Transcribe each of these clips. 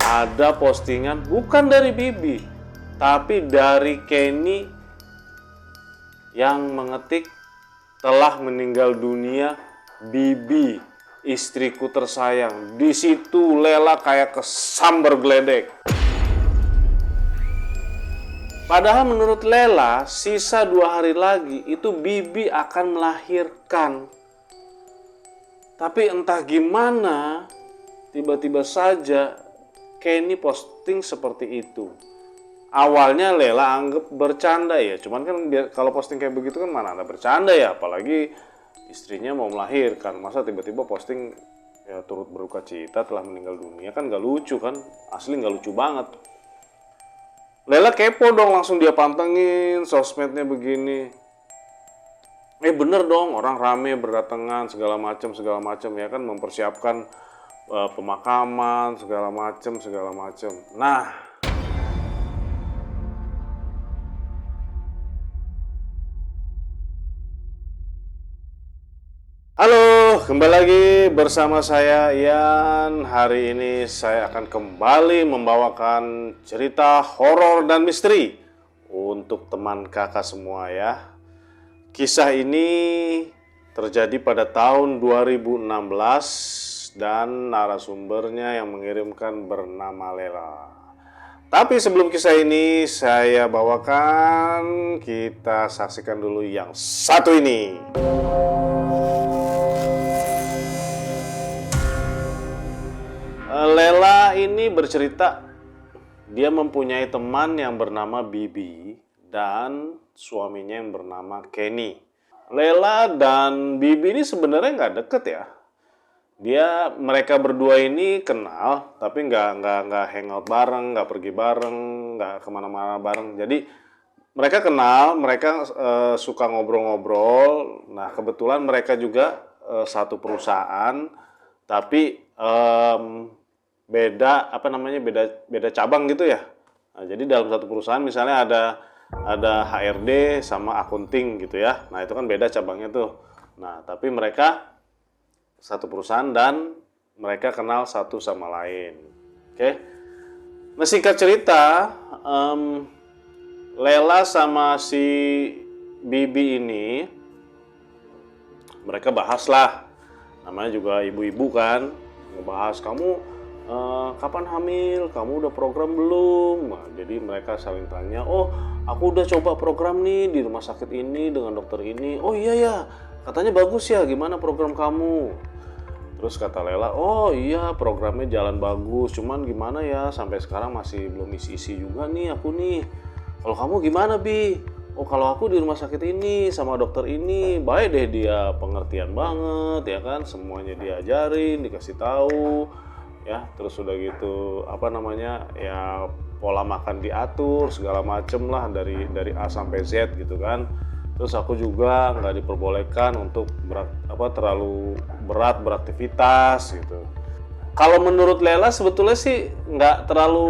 ada postingan bukan dari Bibi, tapi dari Kenny yang mengetik telah meninggal dunia Bibi, istriku tersayang. Di situ Lela kayak kesambar geledek. Padahal menurut Lela, sisa 2 hari lagi itu Bibi akan melahirkan. Tapi entah gimana, tiba-tiba saja Kenny posting seperti itu. Awalnya Lela anggap bercanda ya, cuman kan kalau posting kayak begitu kan mana ada bercanda ya, apalagi istrinya mau melahirkan. Masa tiba-tiba posting ya turut berduka cita telah meninggal dunia, kan gak lucu kan, asli gak lucu banget. Lela kepo dong, langsung dia pantengin sosmednya begini. Bener dong, orang rame berdatangan segala macam ya kan, mempersiapkan pemakaman segala macam. Nah, halo, kembali lagi bersama saya Ian. Hari ini saya akan kembali membawakan cerita horor dan misteri untuk teman kakak semua ya. Kisah ini terjadi pada tahun 2016 dan narasumbernya yang mengirimkan bernama Lela. Tapi sebelum kisah ini saya bawakan, kita saksikan dulu yang satu ini. Lela ini bercerita dia mempunyai teman yang bernama Bibi dan suaminya yang bernama Kenny. Lela dan Bibi ini sebenarnya nggak deket ya. Mereka berdua ini kenal, tapi nggak hangout bareng, nggak pergi bareng, nggak kemana-mana bareng. Jadi mereka kenal, mereka suka ngobrol-ngobrol. Nah kebetulan mereka juga satu perusahaan, tapi beda cabang gitu ya. Nah, jadi dalam satu perusahaan misalnya ada HRD sama akunting gitu ya. Nah itu kan beda cabangnya tuh. Nah tapi mereka satu perusahaan dan mereka kenal satu sama lain. Oke. Nah singkat cerita, Lela sama si Bibi ini mereka bahas lah. Namanya juga ibu-ibu kan, ngebahas kamu kapan hamil, kamu udah program belum? Nah, jadi mereka saling tanya, oh aku udah coba program nih di rumah sakit ini dengan dokter ini. Oh iya ya, katanya bagus ya, gimana program kamu? Terus kata Lela, oh iya programnya jalan bagus, cuman gimana ya sampai sekarang masih belum isi-isi juga nih aku nih. Kalau kamu gimana Bi? Oh kalau aku di rumah sakit ini sama dokter ini baik deh, dia pengertian banget ya kan, semuanya diajarin, dikasih tahu ya, terus udah gitu ya pola makan diatur segala macem lah dari A sampai Z gitu kan. Terus aku juga nggak diperbolehkan untuk terlalu berat beraktivitas gitu. Kalau menurut Lela sebetulnya sih nggak terlalu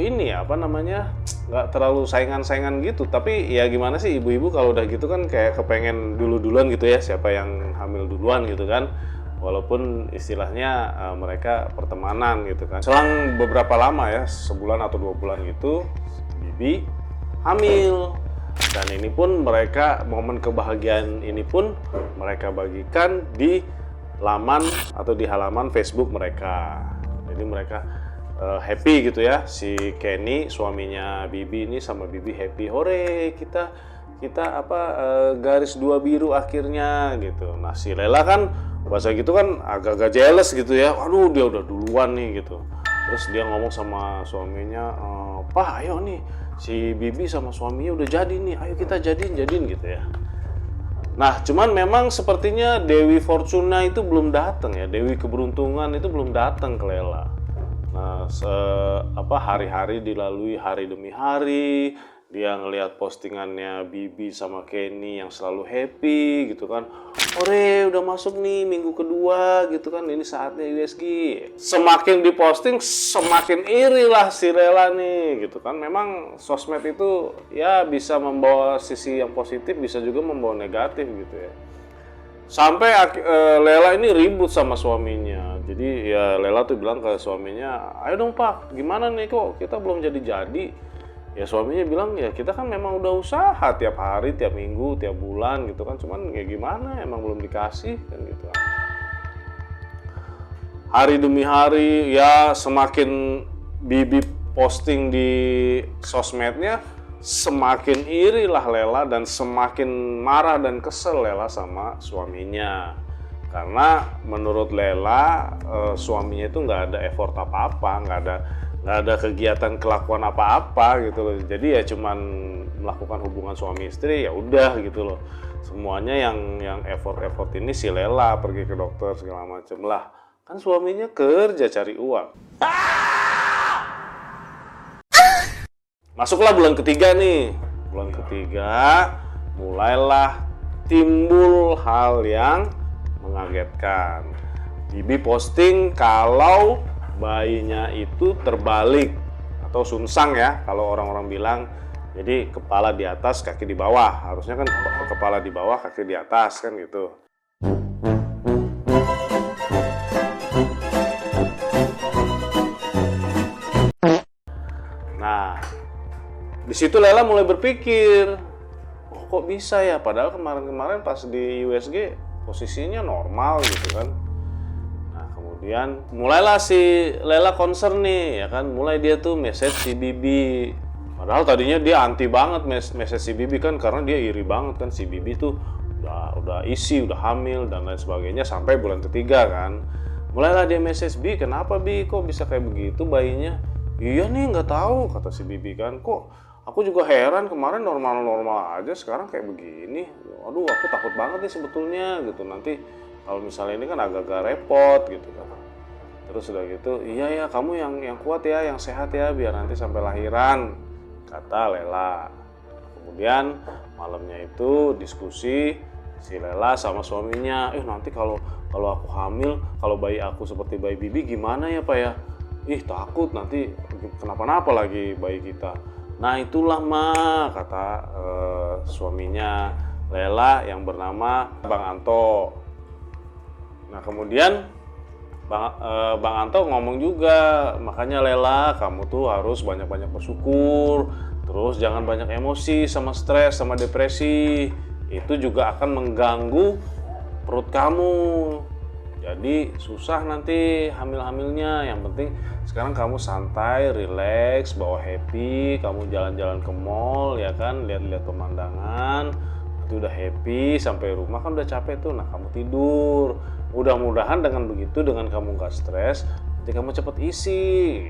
nggak terlalu saingan-saingan gitu. Tapi ya gimana sih, ibu-ibu kalau udah gitu kan kayak kepengen duluan gitu ya, siapa yang hamil duluan gitu kan. Walaupun istilahnya mereka pertemanan gitu kan. Selang beberapa lama ya, sebulan atau 2 bulan gitu, Bibi hamil. Dan ini pun momen kebahagiaan ini pun mereka bagikan di laman atau di halaman Facebook mereka. Jadi mereka happy gitu ya, si Kenny suaminya Bibi ini sama Bibi happy, hore kita garis 2 biru akhirnya gitu. Nah si Lela kan bahasa gitu kan agak-agak jealous gitu ya, aduh dia udah duluan nih gitu. Terus dia ngomong sama suaminya, Pak ayo nih si Bibi sama suaminya udah jadi nih, ayo kita jadiin gitu ya. Nah cuman memang sepertinya Dewi Fortuna itu belum datang ya, Dewi Keberuntungan itu belum datang ke Lela. Nah hari-hari dilalui, hari demi hari dia ngelihat postingannya Bibi sama Kenny yang selalu happy gitu kan. Ore udah masuk nih minggu kedua gitu kan, ini saatnya USG. Semakin diposting semakin iri lah si Lela nih gitu kan. Memang sosmed itu ya bisa membawa sisi yang positif, bisa juga membawa negatif gitu ya. Sampai Lela ini ribut sama suaminya. Jadi ya Lela tuh bilang ke suaminya, ayo dong Pak, gimana nih kok kita belum jadi-jadi. Ya suaminya bilang, ya kita kan memang udah usaha tiap hari, tiap minggu, tiap bulan gitu kan. Cuman ya gimana, emang belum dikasih kan gitu. Hari demi hari ya semakin Bibi posting di sosmednya, semakin irilah Lela dan semakin marah dan kesel Lela sama suaminya. Karena menurut Lela suaminya itu nggak ada effort apa-apa, nggak ada kegiatan kelakuan apa-apa gitu loh. Jadi ya cuman melakukan hubungan suami istri ya udah gitu loh. Semuanya yang effort ini si Lela pergi ke dokter segala macem lah. Kan suaminya kerja cari uang. Masuklah bulan ketiga nih. Bulan ketiga mulailah timbul hal yang mengagetkan. Bibi posting kalau bayinya itu terbalik atau sungsang ya, kalau orang-orang bilang. Jadi kepala di atas, kaki di bawah. Harusnya kan kepala di bawah, kaki di atas kan gitu. Nah, di situ Lela mulai berpikir, oh kok bisa ya? Padahal kemarin-kemarin pas di USG posisinya normal gitu kan. Nah kemudian mulailah si Lela concern nih ya kan, mulai dia tuh message si Bibi. Padahal tadinya dia anti banget message si Bibi kan, karena dia iri banget kan si Bibi tuh udah isi, udah hamil dan lain sebagainya sampai bulan ketiga kan. Mulailah dia message, Bi kenapa Bi kok bisa kayak begitu bayinya? Iya nih nggak tahu kata si Bibi kan, kok aku juga heran kemarin normal-normal aja sekarang kayak begini. Aduh aku takut banget nih sebetulnya gitu, nanti kalau misalnya ini kan agak-agak repot gitu kan. Terus udah gitu, iya ya kamu yang kuat ya, yang sehat ya biar nanti sampai lahiran kata Lela. Kemudian malamnya itu diskusi si Lela sama suaminya, nanti kalau aku hamil, kalau bayi aku seperti bayi Bibi gimana ya Pak ya? Takut nanti kenapa-napa lagi bayi kita. Nah itulah Ma kata suaminya Lela yang bernama Bang Anto. Nah kemudian Bang Anto ngomong juga, makanya Lela kamu tuh harus banyak-banyak bersyukur, terus jangan banyak emosi sama stres sama depresi, itu juga akan mengganggu perut kamu. Jadi susah nanti hamil-hamilnya. Yang penting sekarang kamu santai, relax, bawa happy, kamu jalan-jalan ke mall ya kan, lihat-lihat pemandangan. Nanti udah happy sampai rumah kan udah capek tuh. Nah, kamu tidur. Mudah-mudahan dengan begitu, dengan kamu gak stres, nanti kamu cepet isi.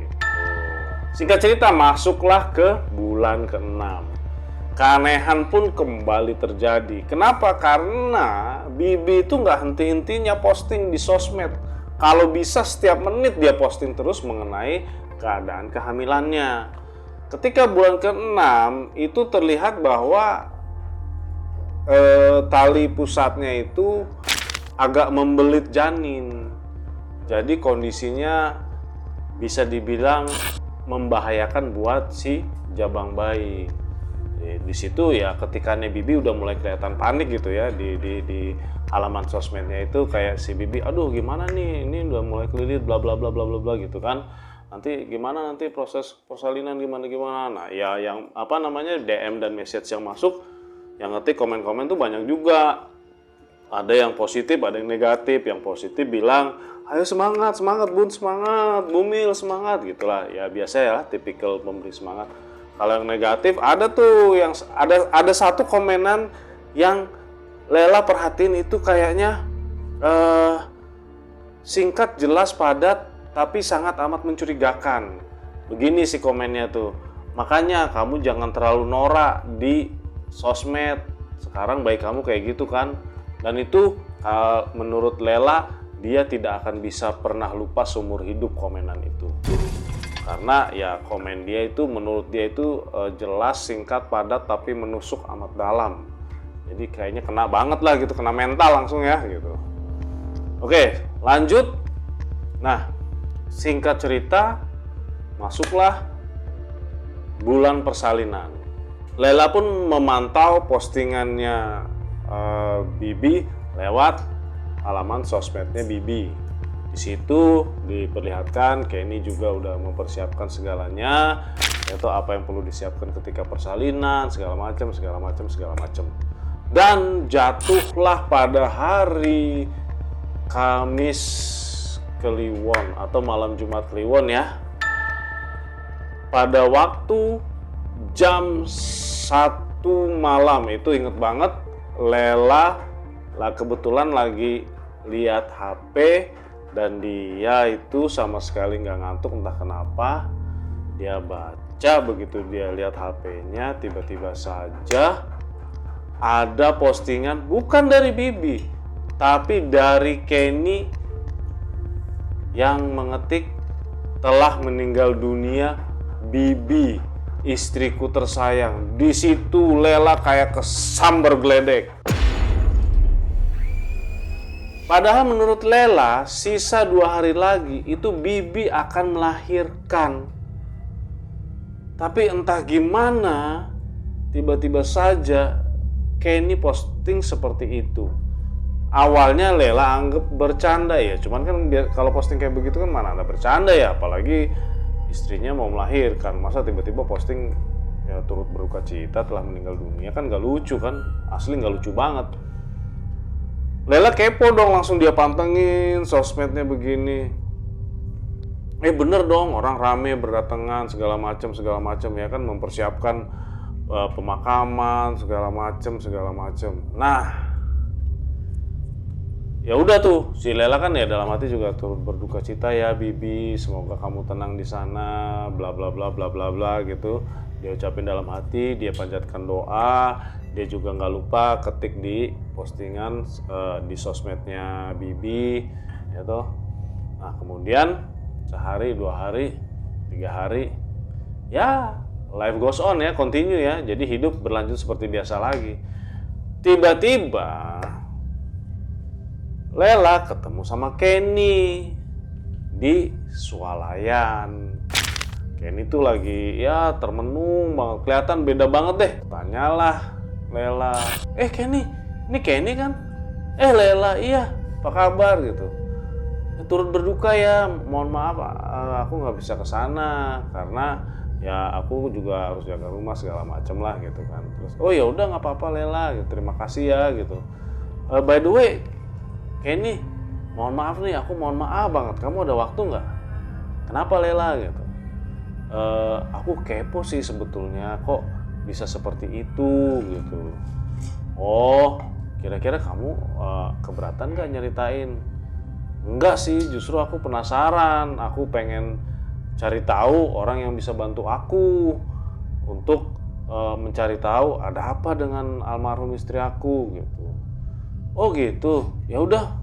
Singkat cerita, masuklah ke bulan ke-6. Keanehan pun kembali terjadi. Kenapa? Karena Bibi itu nggak henti-hentinya posting di sosmed. Kalau bisa setiap menit dia posting terus mengenai keadaan kehamilannya. Ketika bulan ke-6 itu terlihat bahwa tali pusatnya itu agak membelit janin. Jadi kondisinya bisa dibilang membahayakan buat si jabang bayi. Di situ ya ketika Bibi udah mulai kelihatan panik gitu ya di halaman sosmednya itu, kayak si Bibi, aduh gimana nih, ini udah mulai kelilit bla bla bla bla bla bla gitu kan, nanti gimana nanti proses persalinan gimana. Nah ya yang apa namanya DM dan message yang masuk, yang ngetik komen-komen tuh banyak juga, ada yang positif ada yang negatif. Yang positif bilang ayo semangat Bun, semangat Bumil, semangat gitulah ya, biasa ya tipikal memberi semangat. Kalau yang negatif ada tuh yang ada satu komenan yang Lela perhatiin itu kayaknya singkat, jelas, padat, tapi sangat amat mencurigakan. Begini sih komennya tuh, makanya kamu jangan terlalu norak di sosmed. Sekarang baik kamu kayak gitu kan. Dan itu menurut Lela dia tidak akan bisa pernah lupa seumur hidup komenan itu. Karena ya komen dia itu menurut dia itu jelas, singkat, padat, tapi menusuk amat dalam. Jadi kayaknya kena banget lah gitu, kena mental langsung ya gitu. Oke, lanjut. Nah, singkat cerita, masuklah bulan persalinan. Lela pun memantau postingannya Bibi lewat halaman sosmednya Bibi. Di situ diperlihatkan Kenny juga udah mempersiapkan segalanya, yaitu apa yang perlu disiapkan ketika persalinan, segala macam. Dan jatuhlah pada hari Kamis Kliwon atau malam Jumat Kliwon ya. Pada waktu jam 1 malam itu inget banget, Lela lah kebetulan lagi lihat HP dan dia itu sama sekali nggak ngantuk, entah kenapa. Dia baca, begitu dia lihat HP-nya, tiba-tiba saja ada postingan bukan dari Bibi, tapi dari Kenny yang mengetik, "Telah meninggal dunia Bibi, istriku tersayang." Di situ Lela kayak kesambar geledek. Padahal menurut Lela, sisa 2 hari lagi itu Bibi akan melahirkan. Tapi entah gimana, tiba-tiba saja Kenny posting seperti itu. Awalnya Lela anggap bercanda ya, cuman kan kalau posting kayak begitu kan mana ada bercanda ya, apalagi istrinya mau melahirkan. Masa tiba-tiba posting ya turut berduka cita telah meninggal dunia, kan gak lucu kan, asli gak lucu banget. Lela kepo dong, langsung dia pantengin sosmednya begini. Bener dong, orang rame berdatangan segala macam ya kan, mempersiapkan pemakaman segala macam. Nah, ya udah tuh si Lela kan ya dalam hati juga turut berduka cita ya Bibi, semoga kamu tenang di sana, bla bla bla bla bla bla gitu. Dia ucapin dalam hati, dia panjatkan doa, dia juga nggak lupa ketik di postingan di sosmednya Bibi, ya toh. Nah kemudian sehari, 2 hari, 3 hari, ya life goes on ya, continue ya. Jadi hidup berlanjut seperti biasa lagi. Tiba-tiba Lela ketemu sama Kenny di swalayan. Kenny tuh lagi ya termenung banget, kelihatan beda banget deh. Tanyalah Lela, Kenny, ini Kenny kan? Lela, iya, apa kabar gitu? Turut berduka ya, mohon maaf aku nggak bisa kesana karena ya aku juga harus jaga rumah segala macem lah gitu kan. Terus oh ya udah nggak apa-apa Lela, gitu. Terima kasih ya gitu. By the way, Kenny, mohon maaf nih, aku mohon maaf banget. Kamu ada waktu nggak? Kenapa Lela gitu? Aku kepo sih sebetulnya, kok bisa seperti itu gitu. Oh, kira-kira kamu keberatan gak nyeritain? Enggak sih, justru aku penasaran. Aku pengen cari tahu orang yang bisa bantu aku untuk mencari tahu ada apa dengan almarhum istri aku gitu. Oh gitu, ya udah,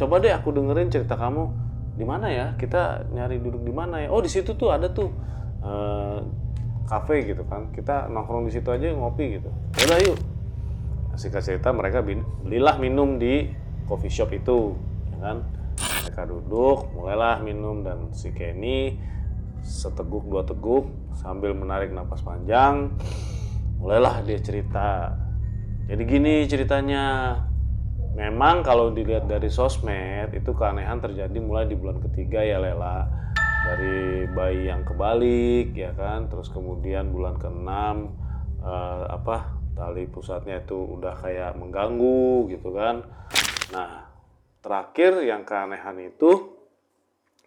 coba deh aku dengerin cerita kamu. Di mana ya? Kita nyari duduk di mana ya? Oh di situ tuh ada tuh kafe gitu kan. Kita nongkrong di situ aja ngopi gitu. Yaudah yuk. Singkat cerita mereka belilah minum di coffee shop itu, ya kan? Mereka duduk, mulailah minum dan si Kenny seteguk 2 teguk sambil menarik napas panjang, mulailah dia cerita. Jadi gini ceritanya. Memang kalau dilihat dari sosmed itu keanehan terjadi mulai di bulan ketiga ya Lela. Dari bayi yang kebalik ya kan, terus kemudian bulan ke-6 tali pusatnya itu udah kayak mengganggu gitu kan. Nah, terakhir yang keanehan itu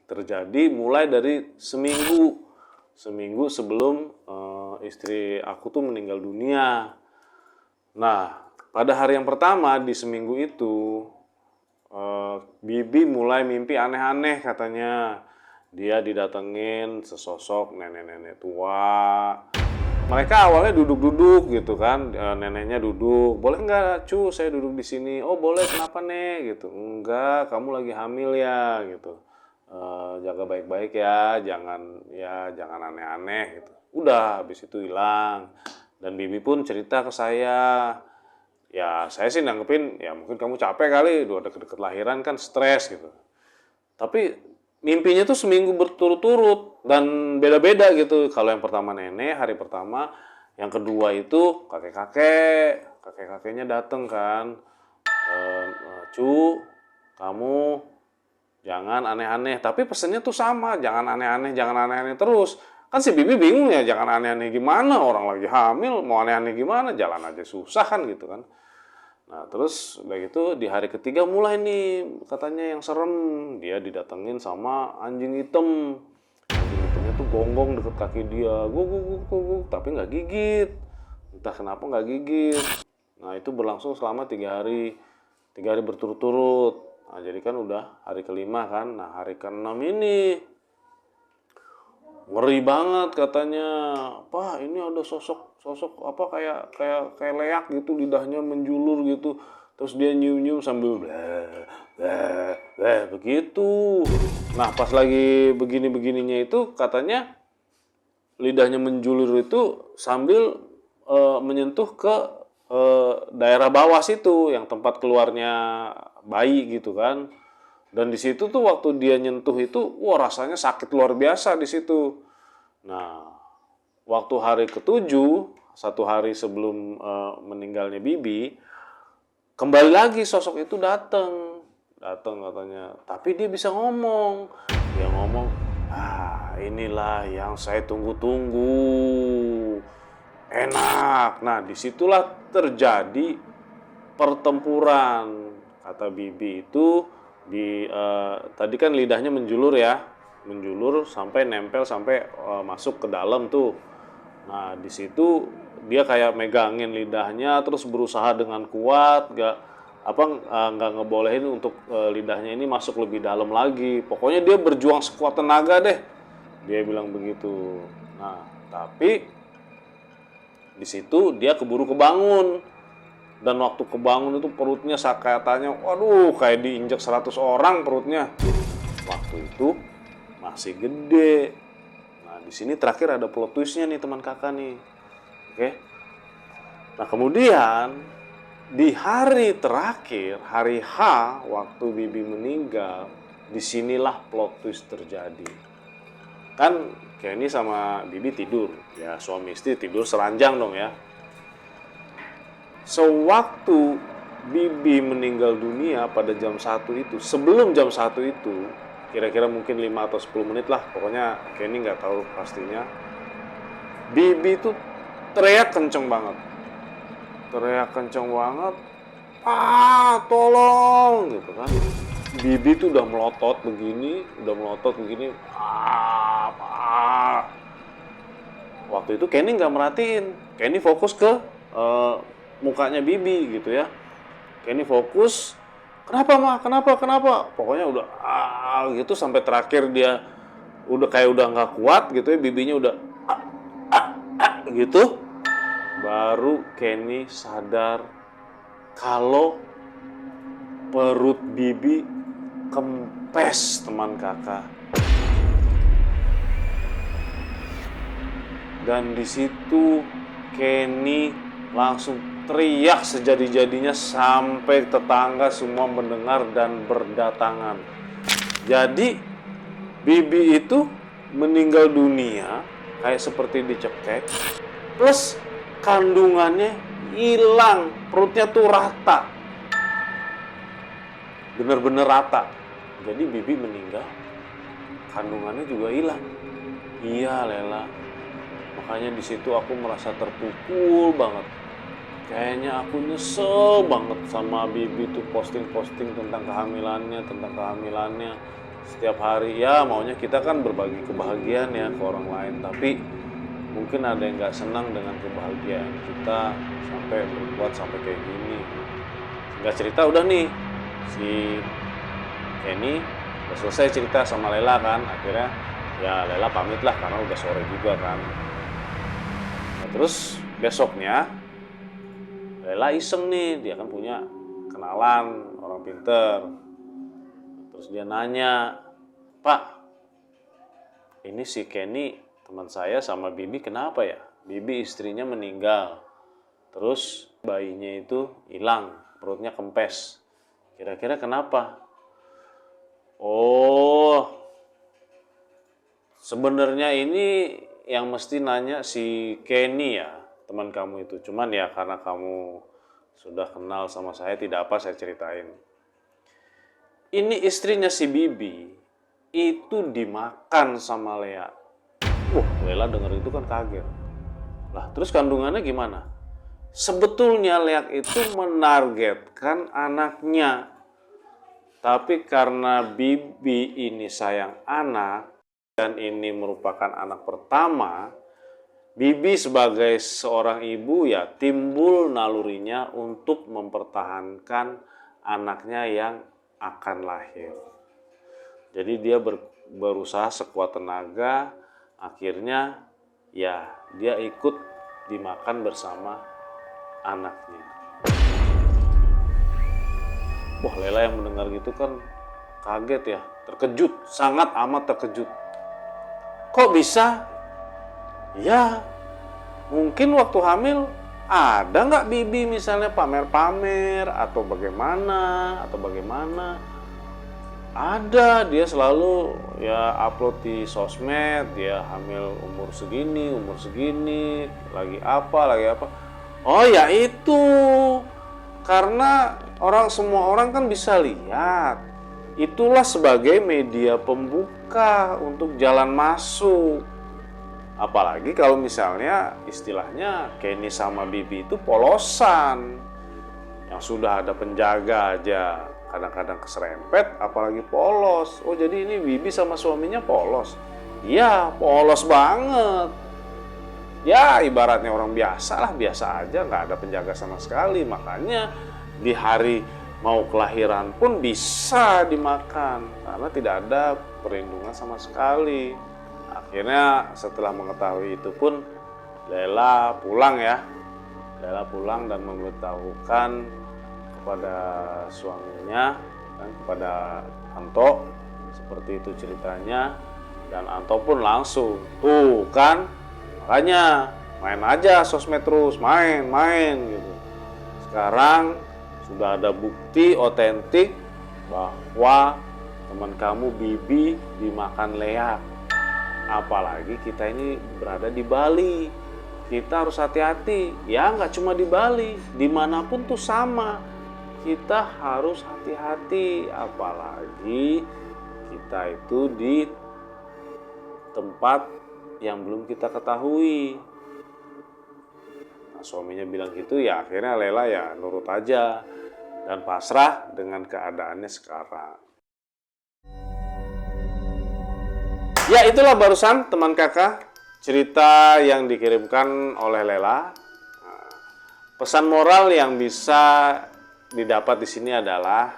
terjadi mulai dari seminggu sebelum istri aku tuh meninggal dunia. Nah, pada hari yang pertama di seminggu itu, Bibi mulai mimpi aneh-aneh katanya. Dia didatengin sesosok nenek-nenek tua. Mereka awalnya duduk-duduk gitu kan, neneknya duduk. Boleh nggak, cu, saya duduk di sini? Oh boleh, kenapa nek? Gitu. Enggak, kamu lagi hamil ya gitu. Jaga baik-baik ya, jangan aneh-aneh gitu. Udah, habis itu hilang. Dan Bibi pun cerita ke saya. Ya saya sih nanggepin ya mungkin kamu capek kali, udah deket-deket lahiran kan stres gitu. Tapi mimpinya tuh seminggu berturut-turut dan beda-beda gitu. Kalau yang pertama nenek hari pertama, yang kedua itu kakek-kakeknya dateng kan. Cu, kamu Jangan aneh-aneh, tapi pesennya tuh sama, jangan aneh-aneh, jangan aneh-aneh terus. Kan si Bibi bingung ya, jangan aneh-aneh gimana, orang lagi hamil, mau aneh-aneh gimana, jalan aja susah kan gitu kan. Nah terus udah gitu di hari ketiga mulai nih katanya yang serem, dia didatengin sama anjing hitam. Anjing hitamnya tuh gonggong deket kaki dia, guguk guguk guguk, tapi nggak gigit. Entah kenapa nggak gigit. Nah itu berlangsung selama 3 hari berturut-turut. Nah jadi kan udah hari kelima kan, nah hari keenam ini ngeri banget katanya. Pak, ini ada sosok apa kayak leak gitu, lidahnya menjulur gitu. Terus dia nyium-nyium sambil bleh, bleh, bleh, begitu. Nah, pas lagi begini-begininya itu katanya lidahnya menjulur itu sambil menyentuh ke daerah bawah situ yang tempat keluarnya bayi gitu kan. Dan di situ tuh waktu dia nyentuh itu, wah rasanya sakit luar biasa di situ. Nah, waktu hari ketujuh, 1 hari sebelum meninggalnya Bibi, kembali lagi sosok itu datang, datang katanya. Tapi dia bisa ngomong, dia ngomong, ah inilah yang saya tunggu-tunggu, enak. Nah, disitulah terjadi pertempuran. Kata Bibi itu tadi kan lidahnya menjulur ya, menjulur sampai nempel sampai masuk ke dalam tuh. Nah di situ dia kayak megangin lidahnya terus berusaha dengan kuat, nggak ngebolehin untuk lidahnya ini masuk lebih dalam lagi. Pokoknya dia berjuang sekuat tenaga deh, dia bilang begitu. Nah tapi di situ dia keburu kebangun. Dan waktu kebangun itu perutnya katanya, waduh kayak diinjak 100 orang perutnya. Waktu itu masih gede. Nah di sini terakhir ada plot twistnya nih teman kakak nih. Oke. Nah kemudian di hari terakhir, hari H, waktu Bibi meninggal, disinilah plot twist terjadi. Kan Kenny sama Bibi tidur, ya suami istri tidur seranjang dong ya. Sewaktu Bibi meninggal dunia pada jam 1 itu, sebelum jam 1 itu, kira-kira mungkin 5 atau 10 menit lah, pokoknya Kenny nggak tahu pastinya. Bibi itu teriak kenceng banget. Teriak kenceng banget, ah tolong gitu kan. Bibi tuh udah melotot begini, ah. Waktu itu Kenny nggak merhatiin, Kenny fokus ke mukanya Bibi gitu ya. Kenny fokus, kenapa mah, kenapa, pokoknya udah gitu sampai terakhir dia udah nggak kuat gitu ya, bibinya udah gitu, baru Kenny sadar kalau perut Bibi kempes teman kakak. Dan di situ Kenny langsung teriak sejadi-jadinya sampai tetangga semua mendengar dan berdatangan. Jadi Bibi itu meninggal dunia kayak seperti dicekek, plus kandungannya hilang, perutnya tuh rata, bener-bener rata. Jadi Bibi meninggal, kandungannya juga hilang. Iya Lela, makanya di situ aku merasa terpukul banget. Kayaknya aku nyesel banget sama Bibi tuh posting-posting tentang kehamilannya. Setiap hari ya maunya kita kan berbagi kebahagiaan ya ke orang lain, tapi mungkin ada yang nggak senang dengan kebahagiaan kita sampai berbuat sampai kayak gini. Singkat cerita udah nih, si Kenny udah selesai cerita sama Lela kan, akhirnya ya Lela pamit lah karena udah sore juga kan. Nah, terus besoknya Lela iseng nih, dia kan punya kenalan orang pinter. Terus dia nanya, Pak, ini si Kenny teman saya sama Bibi kenapa ya? Bibi istrinya meninggal, terus bayinya itu hilang, perutnya kempes. Kira-kira kenapa? Oh, sebenarnya ini yang mesti nanya si Kenny ya, teman kamu itu. Cuman ya karena kamu sudah kenal sama saya, tidak apa saya ceritain. Ini istrinya si Bibi itu dimakan sama Lea. Wah, Lela denger itu kan kaget. Lah, terus kandungannya gimana? Sebetulnya Lea itu menargetkan anaknya. Tapi karena Bibi ini sayang anak dan ini merupakan anak pertama, Bibi sebagai seorang ibu ya timbul nalurinya untuk mempertahankan anaknya yang akan lahir. Jadi dia berusaha sekuat tenaga, akhirnya ya dia ikut dimakan bersama anaknya. Wah, Lela yang mendengar gitu kan kaget ya, terkejut, sangat amat terkejut. Kok bisa? Ya, mungkin waktu hamil ada nggak Bibi misalnya pamer-pamer atau bagaimana. Ada, dia selalu ya upload di sosmed, dia hamil umur segini, lagi apa. Oh ya itu, karena semua orang kan bisa lihat. Itulah sebagai media pembuka untuk jalan masuk. Apalagi kalau misalnya istilahnya Kenny sama Bibi itu polosan. Yang sudah ada penjaga aja kadang-kadang keserempet, apalagi polos. Oh, jadi ini Bibi sama suaminya polos. Iya, polos banget. Ya, ibaratnya orang biasa lah, biasa aja, nggak ada penjaga sama sekali. Makanya di hari mau kelahiran pun bisa dimakan karena tidak ada perlindungan sama sekali. Akhirnya setelah mengetahui itu pun Lela pulang dan memberitahukan kepada suaminya dan kepada Anto seperti itu ceritanya, dan Anto pun langsung tuh kan, makanya main aja sosmed terus, main gitu. Sekarang sudah ada bukti otentik bahwa teman kamu Bibi dimakan Lea. Apalagi kita ini berada di Bali, kita harus hati-hati. Ya nggak cuma di Bali, dimanapun tuh sama. Kita harus hati-hati, apalagi kita itu di tempat yang belum kita ketahui. Nah, suaminya bilang gitu, ya akhirnya Lela ya nurut aja dan pasrah dengan keadaannya sekarang. Ya, itulah barusan teman kakak cerita yang dikirimkan oleh Lela. Nah, pesan moral yang bisa didapat di sini adalah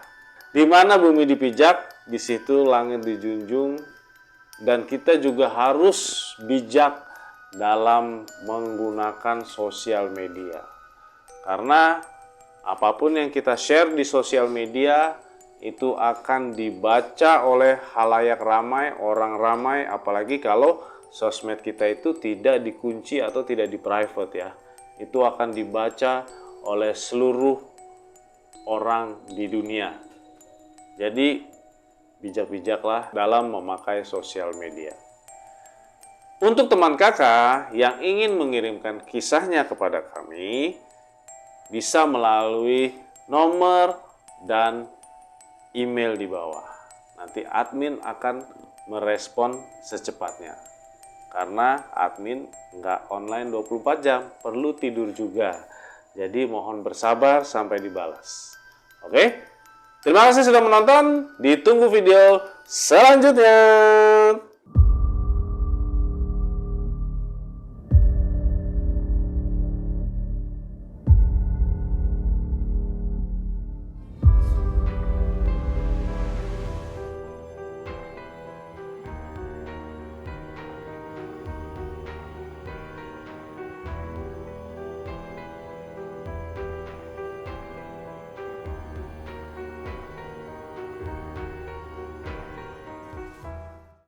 di mana bumi dipijak, di situ langit dijunjung, dan kita juga harus bijak dalam menggunakan sosial media. Karena apapun yang kita share di sosial media itu akan dibaca oleh khalayak ramai, orang ramai, apalagi kalau sosmed kita itu tidak dikunci atau tidak di private ya. Itu akan dibaca oleh seluruh orang di dunia. Jadi bijak-bijaklah dalam memakai sosial media. Untuk teman kakak yang ingin mengirimkan kisahnya kepada kami, bisa melalui nomor dan email di bawah. Nanti admin akan merespon secepatnya. Karena admin nggak online 24 jam, perlu tidur juga. Jadi mohon bersabar sampai dibalas. Oke? Terima kasih sudah menonton, ditunggu video selanjutnya.